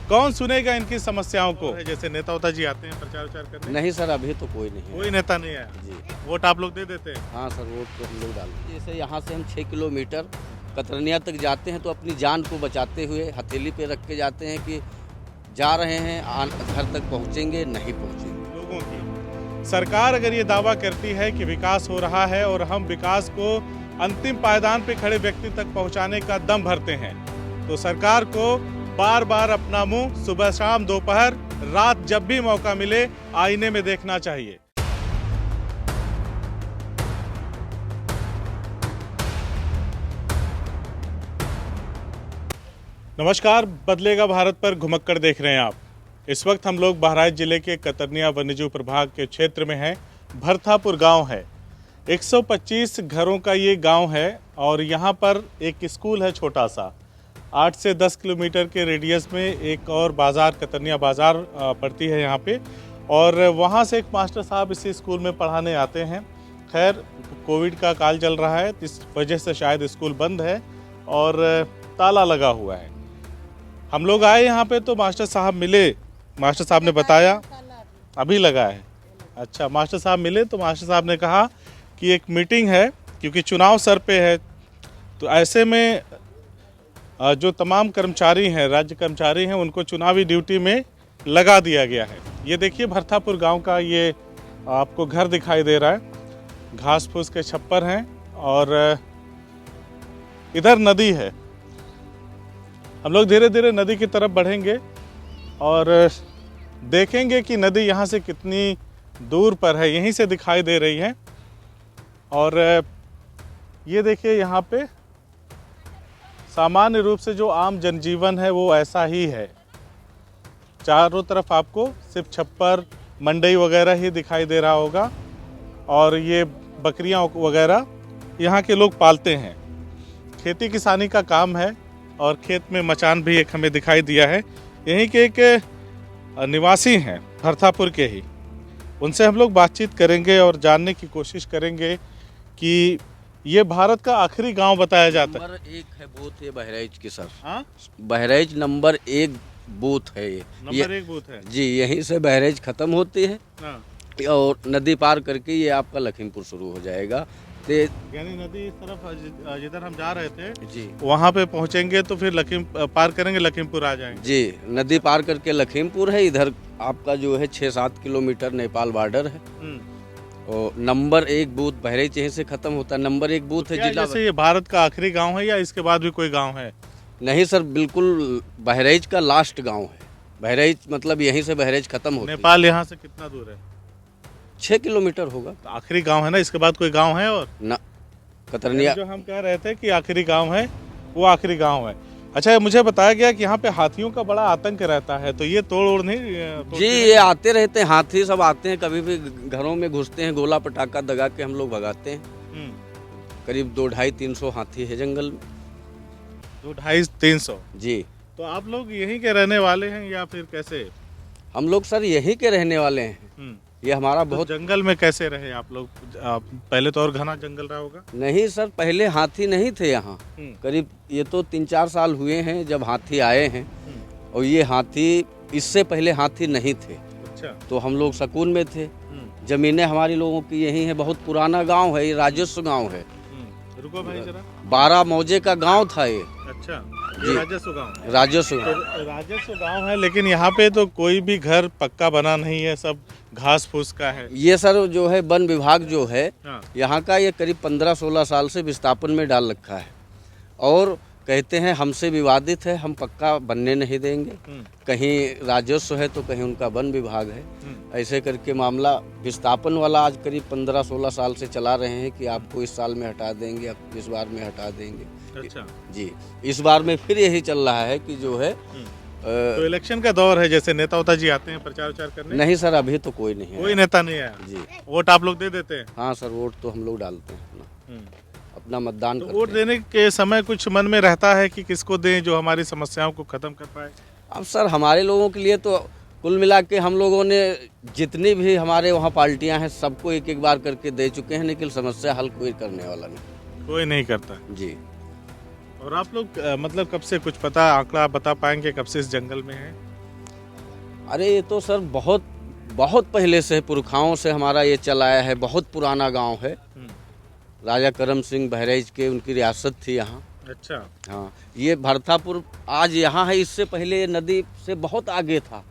कौन सुनेगा इनकी समस्याओं को? जैसे नेता उता जी आते हैं प्रचार विचार करने? नहीं सर, अभी तो कोई नहीं कोई नेता नहीं आया। जी। वोट आप लोग दे देते हैं? हाँ सर, वोट तो हम लोग डालते हैं। जैसे यहाँ से हम 6 किलोमीटर कतरनिया तक जाते हैं तो अपनी जान को बचाते हुए हथेली पे रख के जाते हैं कि जा रहे हैं, घर तक पहुँचेंगे, नहीं पहुँचेंगे। लोगों की सरकार अगर ये दावा करती है कि विकास हो रहा है और हम विकास को अंतिम पायदान पे खड़े व्यक्ति तक पहुंचाने का दम भरते हैं, तो सरकार को बार बार अपना मुंह सुबह शाम दोपहर रात जब भी मौका मिले आईने में देखना चाहिए। नमस्कार, बदलेगा भारत पर घुमक्कड़ देख रहे हैं आप। इस वक्त हम लोग बहराइच जिले के कतरनिया वन्यजीव प्रभाग के क्षेत्र में हैं। भरथापुर गांव है, 125 घरों का ये गांव है और यहाँ पर एक स्कूल है छोटा सा। 8 से 10 किलोमीटर के रेडियस में एक और बाज़ार, कतरनिया बाज़ार पड़ती है यहाँ पे, और वहाँ से एक मास्टर साहब इसी स्कूल में पढ़ाने आते हैं। खैर, कोविड का काल चल रहा है, इस वजह से शायद स्कूल बंद है और ताला लगा हुआ है। हम लोग आए यहाँ पे तो मास्टर साहब मिले। मास्टर साहब ने बताया अभी लगा है। अच्छा, मास्टर साहब मिले तो मास्टर साहब ने कहा कि एक मीटिंग है, क्योंकि चुनाव सर पे है, तो ऐसे में जो तमाम कर्मचारी हैं, राज्य कर्मचारी हैं, उनको चुनावी ड्यूटी में लगा दिया गया है। ये देखिए भरथापुर गांव का ये आपको घर दिखाई दे रहा है। घास फूस के छप्पर हैं और इधर नदी है। हम लोग धीरे धीरे नदी की तरफ बढ़ेंगे और देखेंगे कि नदी यहाँ से कितनी दूर पर है। यहीं से दिखाई दे रही है और ये देखिए यहाँ पे सामान्य रूप से जो आम जनजीवन है वो ऐसा ही है। चारों तरफ आपको सिर्फ छप्पर, मंडई वगैरह ही दिखाई दे रहा होगा और ये बकरियां वगैरह यहाँ के लोग पालते हैं। खेती किसानी का काम है और खेत में मचान भी एक हमें दिखाई दिया है। यहीं के एक निवासी हैं भरथापुर के ही, उनसे हम लोग बातचीत करेंगे और जानने की कोशिश करेंगे कि ये भारत का आखिरी गांव बताया जाता है। नंबर 1 है बूथ ये बहराइच की सर। हाँ, बहराइच नंबर 1 बूथ है ये। नंबर 1 बूथ है जी। यहीं से बहराइच खत्म होती है। हाँ। और नदी पार करके ये आपका लखीमपुर शुरू हो जाएगा। यानी नदी इस तरफ जिधर हम जा रहे थे जी, वहाँ पे पहुँचेंगे तो फिर पार करेंगे, लखीमपुर आ जाएंगे। जी, नदी पार करके लखीमपुर है। इधर आपका जो है 6-7 किलोमीटर नेपाल बॉर्डर है। और नंबर 1 बूथ बहराइच यहीं से खत्म होता है। नंबर 1 बूथ तो है जिला। जैसे ये भारत का आखिरी गांव है या इसके बाद भी कोई गांव है? नहीं सर, बिल्कुल बहराइच का लास्ट गांव है। बहराइच मतलब यहीं से बहराइच खत्म होती है। नेपाल यहाँ से कितना दूर है? 6 किलोमीटर होगा। तो आखिरी गांव है ना, इसके बाद कोई गांव है? और ना, कतरनिया जो हम कह रहे थे कि आखिरी गांव है वो आखिरी गांव है। अच्छा, मुझे बताया गया कि यहाँ पे हाथियों का बड़ा आतंक रहता है, तो ये तोड़ नहीं जी, ये आते रहते हैं, हाथी सब आते हैं, कभी भी घरों में घुसते हैं, गोला पटाखा दगा के हम लोग भगाते हैं। करीब 200-250-300 हाथी है जंगल में। 200-300 जी। तो आप लोग यहीं के रहने वाले हैं या फिर कैसे? हम लोग सर यहीं के रहने वाले हैं। ये हमारा तो बहुत जंगल में कैसे रहे आप लोग? पहले तो और घना जंगल रहा होगा। नहीं सर, पहले हाथी नहीं थे यहाँ। करीब ये तो 3-4 साल हुए हैं जब हाथी आए हैं। और ये हाथी, इससे पहले हाथी नहीं थे। अच्छा। तो हम लोग सुकून में थे। जमीनें हमारी लोगों की यही है। बहुत पुराना गांव है, ये राजस्व गांव है। रुको भाई जरा। 12 मौजे का गांव था ये। अच्छा, जी, राजस्व गांव है। राजस्व तो राजस्व गांव है, लेकिन यहाँ पे तो कोई भी घर पक्का बना नहीं है, सब घास फूस का है। ये सर जो है वन विभाग जो है हाँ। यहाँ का, ये करीब 15-16 साल से विस्थापन में डाल रखा है और कहते हैं हमसे विवादित है, हम पक्का बनने नहीं देंगे। कहीं राजस्व है तो कहीं उनका वन विभाग है। ऐसे करके मामला विस्थापन वाला आज करीब 15-16 साल से चला रहे हैं कि आपको इस साल में हटा देंगे, आप इस बार में हटा देंगे। अच्छा जी, इस बार में फिर यही चल रहा है कि जो है तो इलेक्शन का दौर है, जैसे नेता उता जी आते हैं प्रचार विचार करने? नहीं सर, अभी तो कोई नहीं है। कोई नेता नहीं आया जी। वोट आप लोग दे देते हैं? हाँ सर, वोट तो हम लोग डालते हैं, अपना मतदान करते हैं। वोट देने के समय कुछ मन में रहता है कि किसको दें जो हमारी समस्याओं को खत्म कर पाए? अब सर हमारे लोगों के लिए तो कुल मिला के हम लोगों ने जितनी भी हमारे वहाँ पार्टियां हैं सबको एक एक बार करके दे चुके हैं, लेकिन समस्या हल कोई करने वाला नहीं। कोई नहीं करता जी। और आप लोग मतलब कब से कुछ पता आंकड़ा बता पाएंगे कब से इस जंगल में है? अरे ये तो सर बहुत बहुत पहले से पुरखाओं से हमारा ये चला आया है, बहुत पुराना गांव है। राजा करम सिंह बहराइच के उनकी रियासत थी यहाँ। अच्छा। हाँ, ये भरथापुर आज यहाँ है, इससे पहले ये नदी से बहुत आगे था।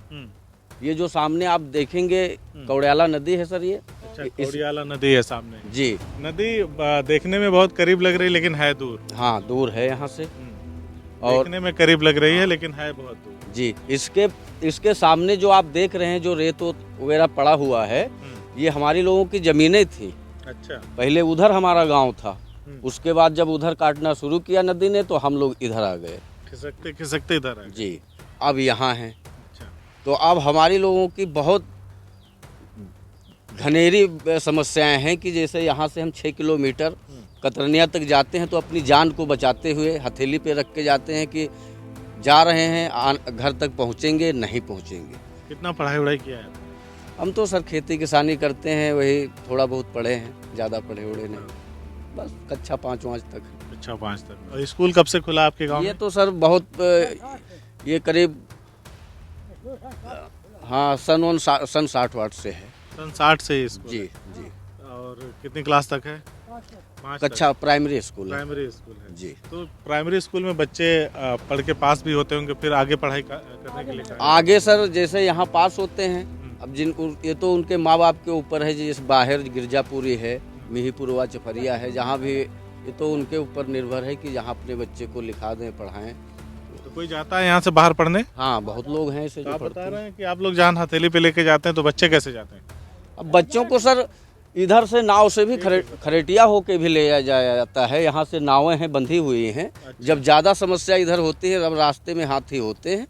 ये जो सामने आप देखेंगे कौड़ियाला नदी है सर, ये अच्छा, कौड़ियाला नदी है सामने जी। नदी देखने में बहुत करीब लग रही लेकिन है दूर। हाँ, दूर है यहाँ से और देखने में करीब लग रही है लेकिन है बहुत दूर जी। इसके सामने जो आप देख रहे हैं, जो रेत वगैरह पड़ा हुआ है, ये हमारी लोगों की जमीनें थी। अच्छा। पहले उधर हमारा गांव था, उसके बाद जब उधर काटना शुरू किया नदी ने, तो हम लोग इधर आ गए, खिसकते खिसकते इधर आए जी। अब यहाँ हैं। अच्छा। तो अब हमारी लोगों की बहुत घनेरी समस्याएं हैं कि जैसे यहाँ से हम 6 किलोमीटर कतरनिया तक जाते हैं तो अपनी जान को बचाते हुए हथेली पे रख के जाते हैं कि जा रहे हैं, घर तक पहुँचेंगे, नहीं पहुँचेंगे। कितना पढ़ाई वढ़ाई किया है? हम तो सर खेती किसानी करते हैं, वही थोड़ा बहुत पढ़े हैं, ज़्यादा पढ़े उड़े नहीं, बस कक्षा 5 तक। अच्छा, 5 तक। और स्कूल कब से खुला आपके गांव ये में? तो सर बहुत ये करीब हाँ सन 60 से है। सन 60 से ही स्कूल जी है। जी। और कितनी क्लास तक है? 5 कक्षा प्राइमरी स्कूल है। प्राइमरी स्कूल है जी। तो प्राइमरी स्कूल में बच्चे पढ़ के पास भी होते होंगे, फिर आगे पढ़ाई करने के लिए आगे सर जैसे यहाँ पास होते हैं, अब ये तो उनके माँ बाप के ऊपर है। जैसे बाहर गिरजापुरी है, मिहीपुरवा चपरिया है, जहाँ भी, ये तो उनके ऊपर निर्भर है कि जहाँ अपने बच्चे को लिखा दें, पढ़ाएं। तो कोई जाता है यहाँ से बाहर पढ़ने? हाँ, बहुत लोग हैं ऐसे तो जो आप पढ़ते बता हैं। रहे हैं कि आप लोग जहाँ हथेली पे लेके जाते हैं, तो बच्चे कैसे जाते हैं? अब बच्चों को सर इधर से नाव से भी खरेटिया होके भी ले जाया जाता है। यहाँ से नावें हैं, बंधी हुई हैं। जब ज़्यादा समस्या इधर होती है, अब रास्ते में हाथी होते हैं,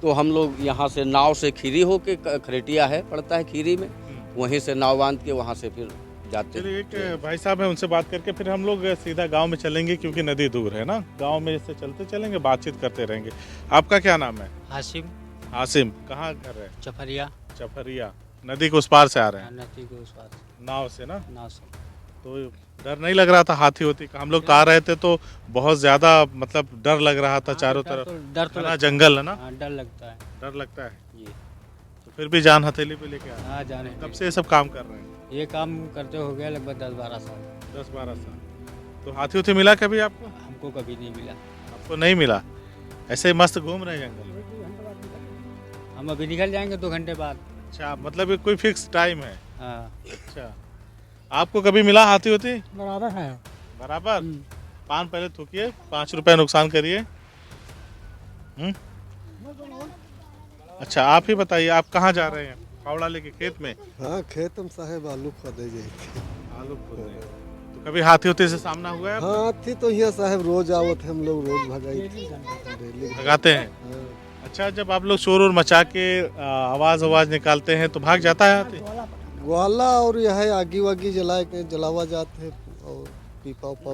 तो हम लोग यहाँ से नाव से खीरी होके, खरेटिया है पड़ता है खीरी में, वहीं से नाव बांध के वहाँ से फिर जाते हैं। चलिए, एक भाई साहब है, उनसे बात करके फिर हम लोग सीधा गांव में चलेंगे, क्योंकि नदी दूर है ना। गांव में जैसे चलते चलेंगे, बातचीत करते रहेंगे। आपका क्या नाम है? हासिम। हासिम। कहाँ घर है? चपरिया। चपरिया। नदी के उस पार से आ रहे हैं? नदी के उस पार नाव से ना? नाव से। तो डर नहीं लग रहा था हाथी होती का? हम लोग तो आ रहे थे तो बहुत ज्यादा मतलब डर लग रहा था। चारों तरफ डर तो घना जंगल है ना? हाँ, डर लगता है डर लगता है। जी। तो फिर भी जान हथेली पे लेके आए। हाँ, जाने कब से ये सब काम कर रहे हैं? ये काम करते हो गया लगभग 10-12 साल। 10-12 साल। तो हाथी उथी मिला कभी आपको? हमको कभी नहीं मिला। आपको नहीं मिला? ऐसे ही मस्त घूम रहे हैं जंगल में? हम अभी निकल जाएंगे 2 घंटे बाद। अच्छा, मतलब ये कोई फिक्स टाइम है? हाँ। अच्छा, आपको कभी मिला हाथी होती? बराबर है। बराबर। पान पहले थूकिए, 5 रुपए नुकसान करिए। अच्छा, आप ही बताइए, आप कहाँ जा रहे हैं? फावड़ा लेके खेत में? हाँ, खेत में साहेब आलू खोदे गए थे। आलू खोद रहे हैं। तो कभी हाथी होती से सामना हुआ है? हाँ, थी तो यहाँ साहेब रोज आवत है, हम लोग रोज भगाई डेली भगाते हैं? हाँ। अच्छा, जब आप लोग शोर और मचा के आवाज निकालते हैं तो भाग जाता है हाथी? ग्वाला और यह आगी वागी जलावा जाते हैं और पीपा उपा।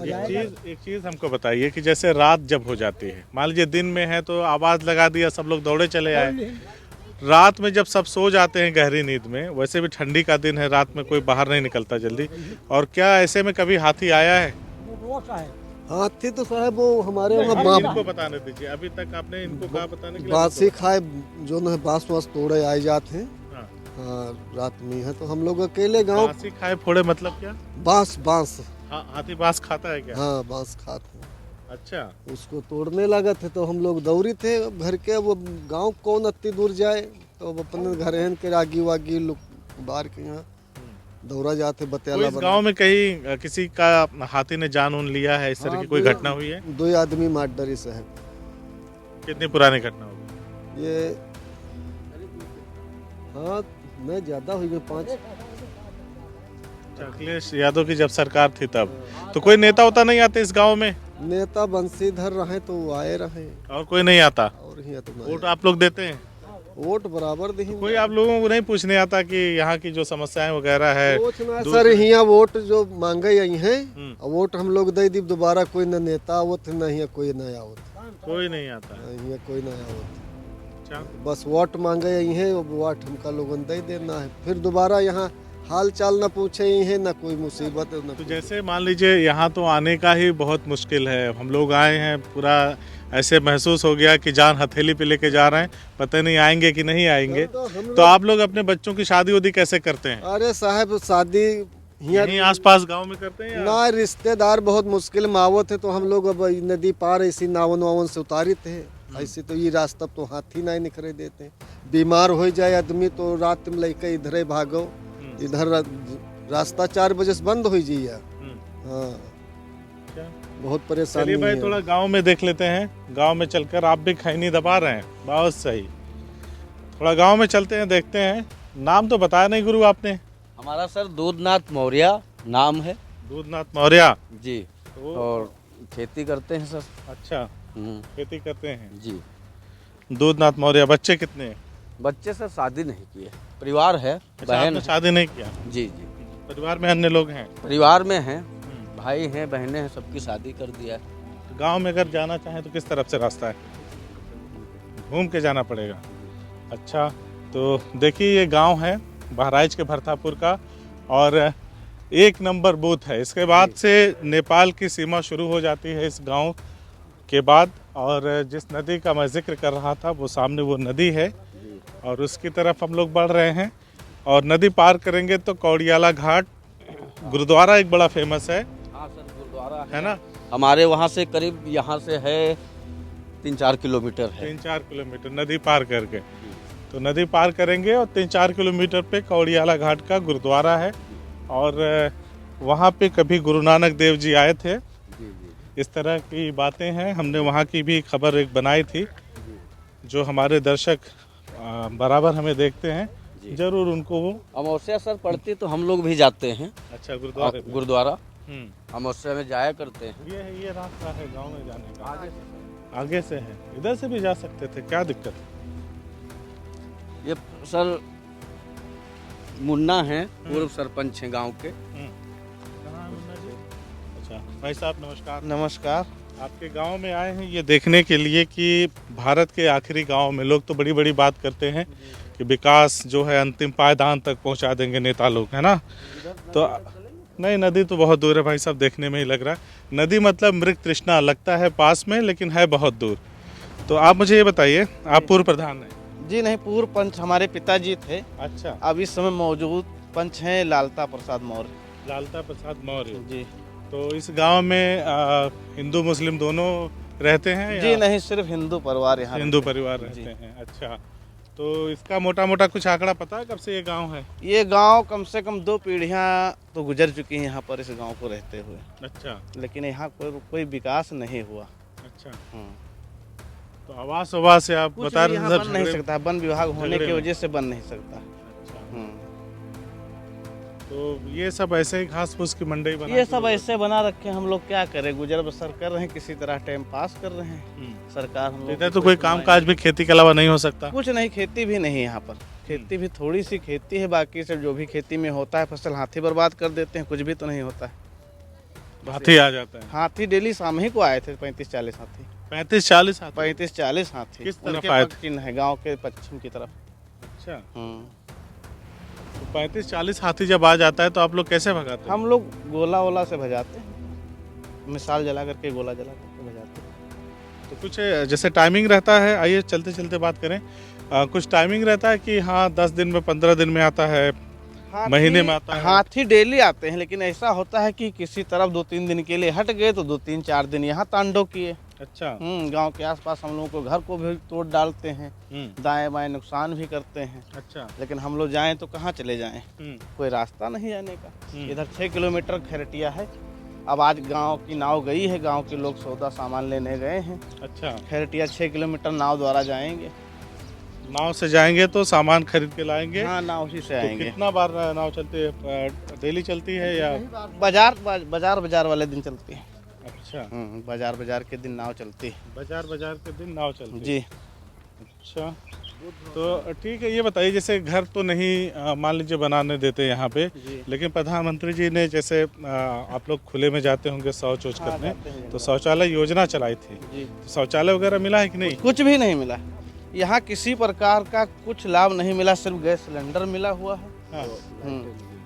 एक चीज हमको बताइए कि जैसे रात जब हो जाती है, मान लीजिए दिन में है तो आवाज लगा दिया, सब लोग दौड़े चले आए। रात में जब सब सो जाते हैं गहरी नींद में, वैसे भी ठंडी का दिन है, रात में कोई बाहर नहीं निकलता जल्दी, और क्या ऐसे में कभी हाथी आया है? हाथी तो साहेब वो हमारे वहाँ इनको बताने दीजिए, अभी तक आपने इनको कहा बताने के लिए? बासी खाए जो न बांस वास तोड़े आए जाते हैं। हाँ। हाँ, रात में है तो हम लोग अकेले गाँव। बासी खाए फोड़े मतलब क्या? बांस हाथी बांस खाता है क्या? हाँ, बांस खाते हैं। अच्छा। उसको तोड़ने लगा थे तो हम लोग दौड़ी थे घर के। वो गांव कौन अति दूर जाए, तो अब अपने घर हन के आगी वागी बाहर के यहाँ दौड़ा जाते बतियाला। इस गांव में कहीं किसी का हाथी ने जान उन लिया है, इस तरह की कोई घटना हुई है? 2 आदमी मार डरी साहब। कितनी पुरानी घटना होगी ये? हाँ, नहीं ज्यादा हुई, 5। अखिलेश यादव की जब सरकार थी तब। तो कोई नेता होता नहीं आते इस गांव में? नेता बंशीधर रहे तो वो आए रहे, और कोई नहीं आता? और ही तो वोट आप लोग देते हैं? वोट बराबर दी। कोई आप लोगों को नहीं पूछने आता कि यहाँ की जो समस्याएं वगैरह है? सर यहाँ वोट जो मांगे यही है, वोट हम लोग दे दी दोबारा। कोई न नेता आवत न यहाँ कोई नया आवत। कोई नहीं आता? यहाँ कोई नया आवत। अच्छा। बस वोट मांगे यही है, वोट हमका लोगन दे देना है, फिर दोबारा यहाँ हाल चाल न पूछे ही है, न कोई मुसीबत न तो जैसे मान लीजिए यहाँ तो आने का ही बहुत मुश्किल है, हम लोग आए हैं पूरा ऐसे महसूस हो गया कि जान हथेली पे लेके जा रहे हैं, पता नहीं आएंगे कि नहीं आएंगे। तो आप लोग अपने बच्चों की शादी उदी कैसे करते हैं? अरे साहब शादी यहीं आसपास गांव में करते हैं या? ना रिश्तेदार बहुत मुश्किल में आवत है, तो हम लोग अब नदी पार ऐसी नावन वावन से उतारी थे। ऐसे तो ये रास्ता तो हाथी नहीं निकले देते, बीमार हो जाए आदमी तो रात में लेके इधर ही भागो, इधर रास्ता 4 बजे से बंद हो जाइए। हाँ क्या? बहुत परेशानी चलिए भाई है। थोड़ा गांव में देख लेते हैं, गांव में चलकर आप भी खैनी दबा रहे हैं, बहुत सही। थोड़ा गांव में चलते हैं, देखते हैं। नाम तो बताया नहीं गुरु आपने। हमारा सर दूधनाथ मौर्य नाम है दूधनाथ मौर्य जी, तो और खेती करते हैं सर। अच्छा, खेती करते हैं जी। दूधनाथ मौर्य। बच्चे कितने हैं? बच्चे सर शादी नहीं किए, परिवार है, अच्छा, बहन आपने है। शादी नहीं किया? जी जी, परिवार में अन्य लोग हैं? परिवार में हैं, भाई हैं, बहनें हैं, सबकी शादी कर दिया है। तो गांव में अगर जाना चाहें तो किस तरफ से रास्ता है? घूम के जाना पड़ेगा। अच्छा, तो देखिए ये गांव है बहराइच के भरथापुर का, और 1 नंबर बूथ है। इसके बाद से नेपाल की सीमा शुरू हो जाती है इस गांव के बाद, और जिस नदी का मैं जिक्र कर रहा था वो सामने वो नदी है, और उसकी तरफ हम लोग बढ़ रहे हैं। और नदी पार करेंगे तो कौड़ियाला घाट गुरुद्वारा एक बड़ा फेमस है। हाँ सर, गुरुद्वारा है ना? हमारे वहाँ से करीब, यहाँ से है 3-4 किलोमीटर है। 3-4 किलोमीटर नदी पार करके, तो नदी पार करेंगे और 3-4 किलोमीटर पे कौड़ियाला घाट का गुरुद्वारा है। और वहाँ पे कभी गुरु नानक देव जी आए थे, इस तरह की बातें हैं। हमने वहाँ की भी खबर एक बनाई थी, जो हमारे दर्शक बराबर हमें देखते हैं, जरूर उनको वो। अमावस्या सर पड़ती तो हम लोग भी जाते हैं। अच्छा, गुरुद्वारे पे। गुरुद्वारा अमावस्या में जाया करते हैं। ये रास्ता है गांव में जाने का? आगे से है, इधर से भी जा सकते थे, क्या दिक्कत है? ये सर मुन्ना हैं, पूर्व सरपंच हैं गांव के। कहाँ है मुन्ना जी? अच्छा भाई साहब नमस्कार। नमस्कार। आपके गांव में आए हैं ये देखने के लिए कि भारत के आखिरी गांव में लोग तो बड़ी बड़ी बात करते हैं कि विकास जो है अंतिम पायदान तक पहुंचा देंगे नेता लोग, है ना? तो नहीं, नदी तो बहुत दूर है भाई साहब, देखने में ही लग रहा है। नदी मतलब मृग तृष्णा लगता है पास में, लेकिन है बहुत दूर। तो आप मुझे ये बताइए, आप पूर्व प्रधान हैं? जी नहीं, पूर्व पंच हमारे पिताजी थे। अच्छा, अब इस समय मौजूद पंच हैं लालता प्रसाद मौर्य। लालता प्रसाद मौर्य जी। तो इस गांव में हिंदू मुस्लिम दोनों रहते हैं जी या नहीं, सिर्फ हिंदू परिवार यहाँ हिंदू रहते हैं। परिवार रहते जी। हैं? अच्छा, तो इसका मोटा मोटा कुछ आंकड़ा पता है कब से ये गांव है? ये गांव कम से कम 2 पीढ़ियां तो गुजर चुकी हैं यहाँ पर इस गांव को रहते हुए, अच्छा लेकिन यहाँ कोई विकास नहीं हुआ। अच्छा, हम्म। तो आवास ववास से आप कुछ बता भी रहे यहाँ थे बन नहीं सकता, वन विभाग होने झगड़े की में। वजह से बन नहीं सकता। अच्छा, हम्म। तो ये सब ऐसे ही घास फूस की मंडी बना ये के सब लोग- ऐसे बना रखे हैं, हम लोग क्या करें, गुजर बसर कर रहे हैं, किसी तरह टाइम पास कर रहे हैं। हम्म। सरकार हम लोग इधर की तो कोई काम काज भी खेती के अलावा नहीं हो सकता? कुछ नहीं, खेती भी नहीं यहाँ पर, खेती भी थोड़ी सी खेती है, बाकी सब जो भी खेती में होता है फसल हाथी बर्बाद कर देते हैं, कुछ भी तो नहीं होता है। हाथी आ जाता है? हाथी डेली शाम ही को आए थे 35-40 हाथी। 35-40 हाथी? 35-40 हाथी। किस तरफ उनके आए पग चिन्ह है गांव के पश्चिम की तरफ। अच्छा, हम्म। तो 35-40 हाथी जब आ जाता है तो आप लोग कैसे भगाते हैं? हम लोग गोला वोला से भजाते हैं, मिसाल जला करके गोला जला करके भजाते हैं। तो कुछ जैसे टाइमिंग रहता है, आइए चलते चलते बात करें। कुछ टाइमिंग रहता है कि हाँ 10 दिन में 15 दिन में आता है, महीने में आता है? हाथी डेली आते हैं, लेकिन ऐसा होता है कि किसी तरफ 2-3 दिन के लिए हट गए तो 2-3-4 दिन यहाँ तांडव किए। अच्छा। गांव के आसपास हम लोगों को घर को भी तोड़ डालते हैं, दाएं बाएं नुकसान भी करते हैं। अच्छा। लेकिन हम लोग जाएं तो कहाँ चले जाएं, कोई रास्ता नहीं जाने का। इधर 6 किलोमीटर खैरटिया है। अब आज गांव की नाव गई है, गांव के लोग सौदा सामान लेने गए हैं। अच्छा, खैरटिया 6 किलोमीटर नाव द्वारा जाएंगे। नाव से जाएंगे तो सामान खरीद के लाएंगे? हाँ, नाव ही से तो आएंगे। कितना बार नाव चलती है? डेली चलती है या? बाजार वाले दिन चलती है। अच्छा, बाजार के दिन नाव चलती है। बाजार के दिन नाव चलती है? जी। अच्छा, तो ठीक है, ये बताइए जैसे घर तो नहीं मान लीजिए बनाने देते यहाँ पे, लेकिन प्रधानमंत्री जी ने जैसे आप लोग खुले में जाते होंगे शौच वौच करने, जाते हैं। तो शौचालय योजना चलाई थी, जी। तो शौचालय वगैरह मिला है कि नहीं? कुछ भी नहीं मिला यहाँ, किसी प्रकार का कुछ लाभ नहीं मिला, सिर्फ गैस सिलेंडर मिला हुआ है। हाँ।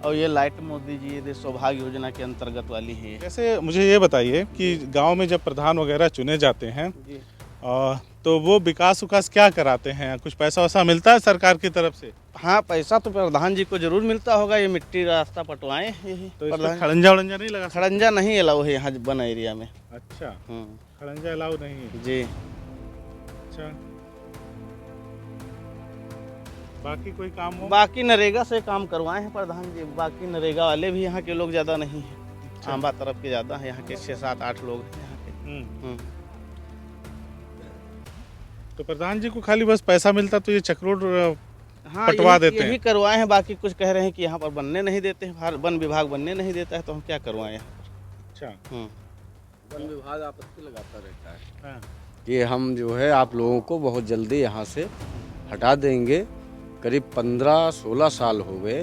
और ये लाइट मोदी जी ये सौभाग्य योजना के अंतर्गत वाली है ये। जैसे मुझे ये बताइए कि गांव में जब प्रधान वगैरह चुने जाते हैं जी तो वो विकास उकास क्या कराते हैं? कुछ पैसा वैसा मिलता है सरकार की तरफ से? हाँ, पैसा तो प्रधान जी को जरूर मिलता होगा। ये मिट्टी रास्ता पटवाए यही तो इसमें प्रधान। खड़ंजा वड़ंजा नहीं लगा? खड़ंजा नहीं अलाउ है यहाँ बन एरिया में। अच्छा, हम्म, खड़ंजा अलाउ नहीं है। जी। अच्छा, बाकी कोई काम हो? बाकी नरेगा से काम करवाए हैं प्रधान जी। बाकी नरेगा वाले भी यहाँ के लोग ज़्यादा नहीं हैं। अच्छा। आंबा तरफ के ज़्यादा हैं, यहाँ के 6-7-8 लोग हैं यहाँ के। हम्म। तो प्रधान जी को खाली बस पैसा मिलता तो ये चक्रोड हाँ, पटवा देते यही हैं। करवाए हैं। बाकी कुछ कह रहे हैं कि यहाँ पर बनने नहीं देते हैं, वन विभाग बनने नहीं देता है, तो हम क्या करवाएं यहाँ पर। अच्छा। वन विभाग आपत्ति लगाता रहता है हाँ। कि हम जो है आप लोगों को बहुत जल्दी यहाँ से हटा देंगे। करीब 15-16 साल हो गए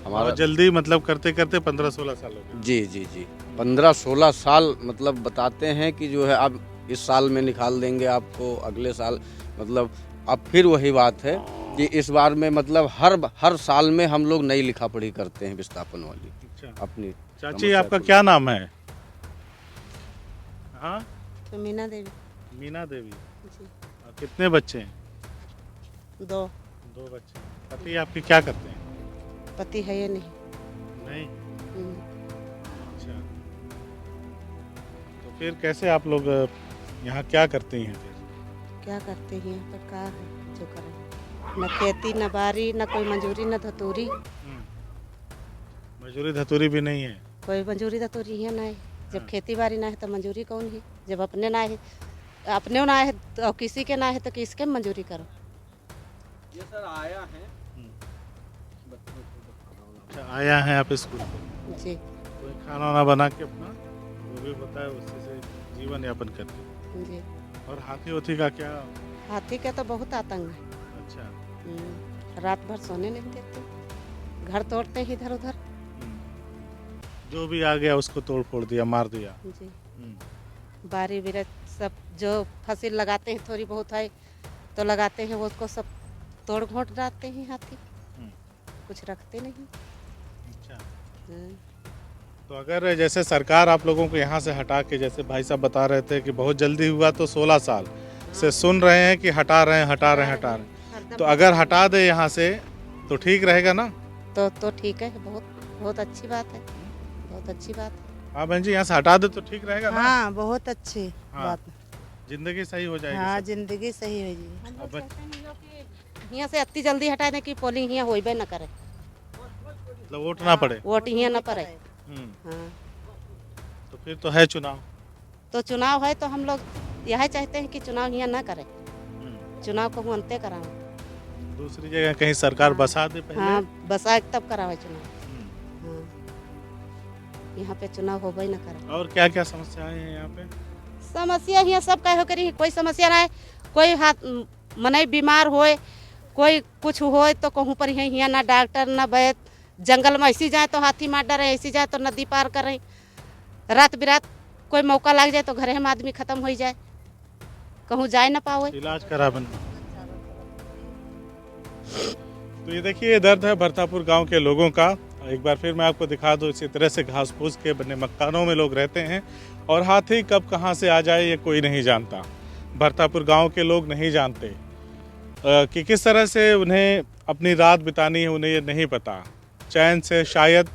हमारा। और जल्दी मतलब करते करते 15-16 साल हो गए। जी जी जी 15-16 साल मतलब बताते हैं कि जो है अब इस साल में निकाल देंगे आपको, अगले साल मतलब अब फिर वही बात है कि इस बार में मतलब हर साल में हम लोग नई लिखा पढ़ी करते हैं विस्थापन वाली अच्छा। अपनी। चाची समस्या आपका को- क्या नाम है? हाँ, तो मीना देवी मीना देवी। जी। और कितने बच्चे हैं? 2 2 बच्चे। पति आपके क्या करते हैं? पति है ये नहीं। नहीं। हम्म, अच्छा, तो फिर कैसे आप लोग यहाँ क्या करते हैं फिर? क्या करते हैं यहाँ पर? का है जो करें? न खेती न बारी न कोई मजूरी न धतूरी। मजदूरी धतूरी भी नहीं है? कोई मजूरी धतूरी है ना है। जब खेती बाड़ी ना है तो मजूरी कौन है? जब अपने ना है, अपने ना है तो किसी के ना है तो किसके मजूरी करो? ये सर आया है अच्छा, आया है आप स्कूल पे? जी कोई खाना वाना बना के अपना वो भी बताए, उसी से जीवन यापन करते? जी। और हाथी वाथी का क्या? हाथी का तो बहुत आतंक है। अच्छा। रात भर सोने नहीं देते, घर तोड़ते हैं इधर उधर। जो भी आ गया उसको तोड़ फोड़ दिया, मार दिया। जी। हम्म। बारी बिरत सब जो फसल लगाते हैं थोड़ी बहुत है तो लगाते हैं, वो उसको सब तोड़ घोट डालते हैं हाथी। कुछ रखते नहीं। अच्छा, हाँ, तो अगर जैसे सरकार आप लोगों को यहाँ से हटा के, जैसे भाई साहब बता रहे थे कि बहुत जल्दी हुआ, तो 16 साल से सुन रहे हैं कि हटा रहे हैं, हरदम तो अगर हटा दे यहाँ से तो ठीक रहेगा ना? तो ठीक है। बहुत बहुत अच्छी बात है, बहुत अच्छी बात है। हाँ बहन जी, यहाँ से हटा दे तो ठीक रहेगा ना? हाँ, बहुत अच्छी हाँ, बात। जिंदगी सही हो जाएगी। हाँ, सब। जिंदगी सही होगी। हम लोग अब चाहते हैं लोग कि यहाँ से इतनी जल्दी हटा दें कि पोलिंग यहाँ होइबे न करे, मतलब वोट ना पड़े। वोट यहाँ न पड़े। हम्म। हाँ, तो फिर तो है चुनाव। तो चुनाव है तो हम लोग यह चाहते हैं कि चुनाव यहाँ न करें, चुनाव को हम अंते कराएं। दूसरी जगह कहीं सरकार बसा दे पहले। हाँ, बसा के तब करावे चुनाव। हम्म। हाँ, यहाँ पे चुनाव होबे न करे। और क्या क्या समस्याएं हैं यहाँ पे? समस्या यहाँ सब कहे करी, कोई समस्या ना है। कोई हाथ मने बीमार होए, कोई कुछ होए तो कहूँ पर है यहाँ ना डॉक्टर ना वैद। जंगल में ऐसी जाए तो हाथी मार डरे, ऐसी जाए तो नदी पार करें। रात बिरात कोई मौका लग जाए तो घरे में आदमी खत्म हो जाए, कहूँ जाए ना पावे। इलाज करा बन। तो ये देखिए, ये दर्द है भरतापुर गांव के लोगों का। एक बार फिर मैं आपको दिखा दूं, इसी तरह से घास फूस के बने मकानों में लोग रहते हैं और हाथी कब कहां से आ जाए ये कोई नहीं जानता। भरतापुर गांव के लोग नहीं जानते कि किस तरह से उन्हें अपनी रात बितानी है, उन्हें ये नहीं पता। चैन से शायद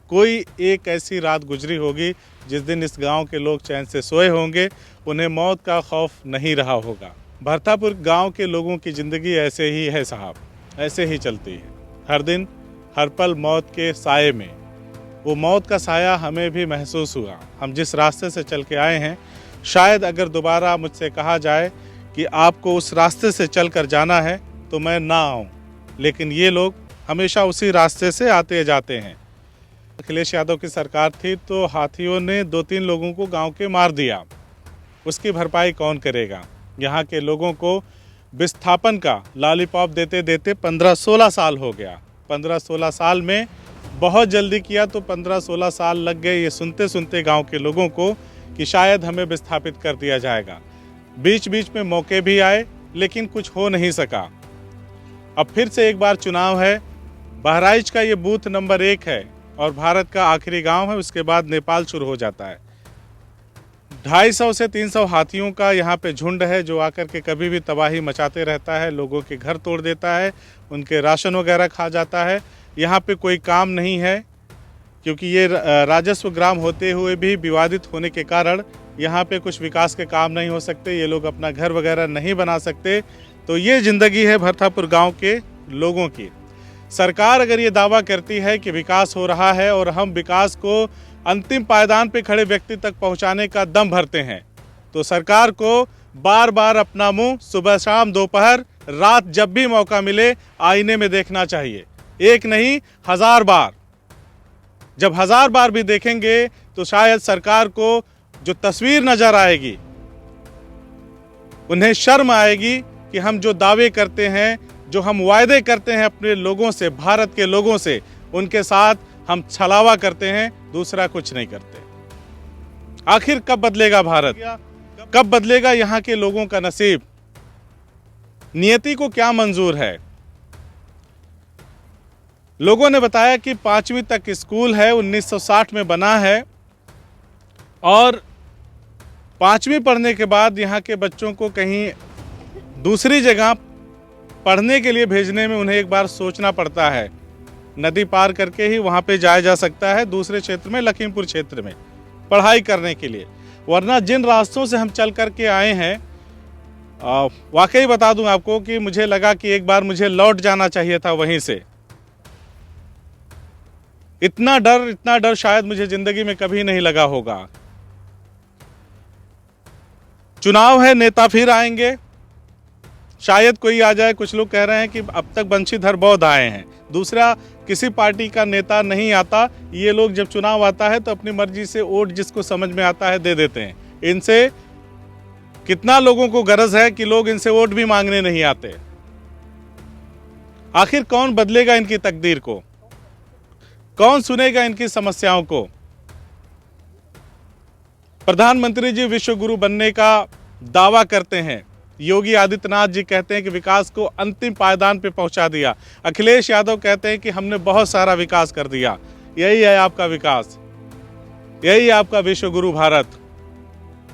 कोई एक ऐसी रात गुजरी होगी जिस दिन इस गांव के लोग चैन से सोए होंगे, उन्हें मौत का खौफ नहीं रहा होगा। भरतापुर गांव के लोगों की ज़िंदगी ऐसे ही है साहब, ऐसे ही चलती है। हर दिन हर पल मौत के साए में। वो मौत का साया हमें भी महसूस हुआ। हम जिस रास्ते से चल के आए हैं, शायद अगर दोबारा मुझसे कहा जाए कि आपको उस रास्ते से चल कर जाना है तो मैं ना आऊँ, लेकिन ये लोग हमेशा उसी रास्ते से आते जाते हैं। अखिलेश यादव की सरकार थी तो हाथियों ने 2-3 लोगों को गांव के मार दिया, उसकी भरपाई कौन करेगा? यहाँ के लोगों को विस्थापन का लॉलीपॉप देते देते 15-16 साल हो गया। 15-16 साल में बहुत जल्दी किया तो 15-16 साल लग गए ये सुनते सुनते गांव के लोगों को कि शायद हमें विस्थापित कर दिया जाएगा। बीच बीच में मौके भी आए लेकिन कुछ हो नहीं सका। अब फिर से एक बार चुनाव है, बहराइच का ये बूथ नंबर 1 है और भारत का आखिरी गांव है, उसके बाद नेपाल शुरू हो जाता है। 250 से 300 हाथियों का यहाँ पे झुंड है जो आकर के कभी भी तबाही मचाते रहता है, लोगों के घर तोड़ देता है, उनके राशन वगैरह खा जाता है। यहाँ पे कोई काम नहीं है क्योंकि ये राजस्व ग्राम होते हुए भी विवादित होने के कारण यहाँ पे कुछ विकास के काम नहीं हो सकते, ये लोग अपना घर वगैरह नहीं बना सकते। तो ये ज़िंदगी है भरथापुर गांव के लोगों की। सरकार अगर ये दावा करती है कि विकास हो रहा है और हम विकास को अंतिम पायदान पे खड़े व्यक्ति तक पहुंचाने का दम भरते हैं, तो सरकार को बार बार अपना मुंह सुबह शाम दोपहर रात जब भी मौका मिले आईने में देखना चाहिए। एक नहीं 1000 बार। जब 1000 बार भी देखेंगे तो शायद सरकार को जो तस्वीर नजर आएगी, उन्हें शर्म आएगी कि हम जो दावे करते हैं, जो हम वायदे करते हैं अपने लोगों से, भारत के लोगों से, उनके साथ हम छलावा करते हैं, दूसरा कुछ नहीं करते। आखिर कब बदलेगा भारत? कब बदलेगा यहाँ के लोगों का नसीब? नियति को क्या मंजूर है? लोगों ने बताया कि 5वीं तक स्कूल है, 1960 में बना है और 5वीं पढ़ने के बाद यहाँ के बच्चों को कहीं दूसरी जगह पढ़ने के लिए भेजने में उन्हें एक बार सोचना पड़ता है। नदी पार करके ही वहाँ पे जाया जा सकता है, दूसरे क्षेत्र में, लखीमपुर क्षेत्र में पढ़ाई करने के लिए। वरना जिन रास्तों से हम चल करके आए हैं, वाकई बता दूं आपको कि मुझे लगा कि एक बार मुझे लौट जाना चाहिए था वहीं से। इतना डर शायद मुझे जिंदगी में कभी नहीं लगा होगा। चुनाव है, नेता फिर आएंगे, शायद कोई आ जाए। कुछ लोग कह रहे हैं कि अब तक बंशीधर बौद्ध आए हैं, दूसरा किसी पार्टी का नेता नहीं आता। ये लोग जब चुनाव आता है तो अपनी मर्जी से वोट जिसको समझ में आता है दे देते हैं। इनसे कितना लोगों को गरज है कि लोग इनसे वोट भी मांगने नहीं आते। आखिर कौन बदलेगा इनकी तकदीर को? कौन सुनेगा इनकी समस्याओं को? प्रधानमंत्री जी विश्व गुरु बनने का दावा करते हैं, योगी आदित्यनाथ जी कहते हैं कि विकास को अंतिम पायदान पे पहुंचा दिया, अखिलेश यादव कहते हैं कि हमने बहुत सारा विकास कर दिया। यही है आपका विकास, यही आपका विश्व गुरु भारत।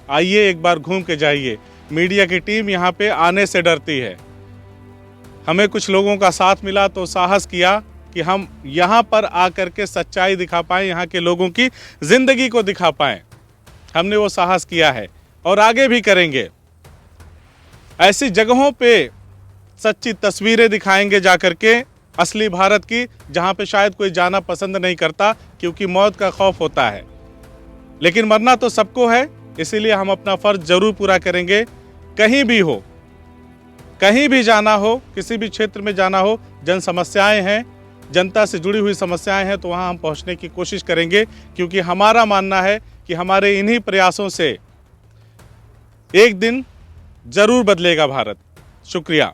आइए एक बार घूम के जाइए। मीडिया की टीम यहाँ पे आने से डरती है। हमें कुछ लोगों का साथ मिला तो साहस किया कि हम यहाँ पर आकर के सच्चाई दिखा पाएं, यहाँ के लोगों की जिंदगी को दिखा पाएं। हमने वो साहस किया है और आगे भी करेंगे। ऐसी जगहों पे सच्ची तस्वीरें दिखाएंगे जाकर के असली भारत की, जहां पे शायद कोई जाना पसंद नहीं करता क्योंकि मौत का खौफ होता है, लेकिन मरना तो सबको है। इसीलिए हम अपना फर्ज जरूर पूरा करेंगे। कहीं भी हो, कहीं भी जाना हो, किसी भी क्षेत्र में जाना हो, जन समस्याएं हैं, जनता से जुड़ी हुई समस्याएं हैं, तो वहां हम पहुंचने की कोशिश करेंगे, क्योंकि हमारा मानना है कि हमारे इन्हीं प्रयासों से एक दिन जरूर बदलेगा भारत। शुक्रिया।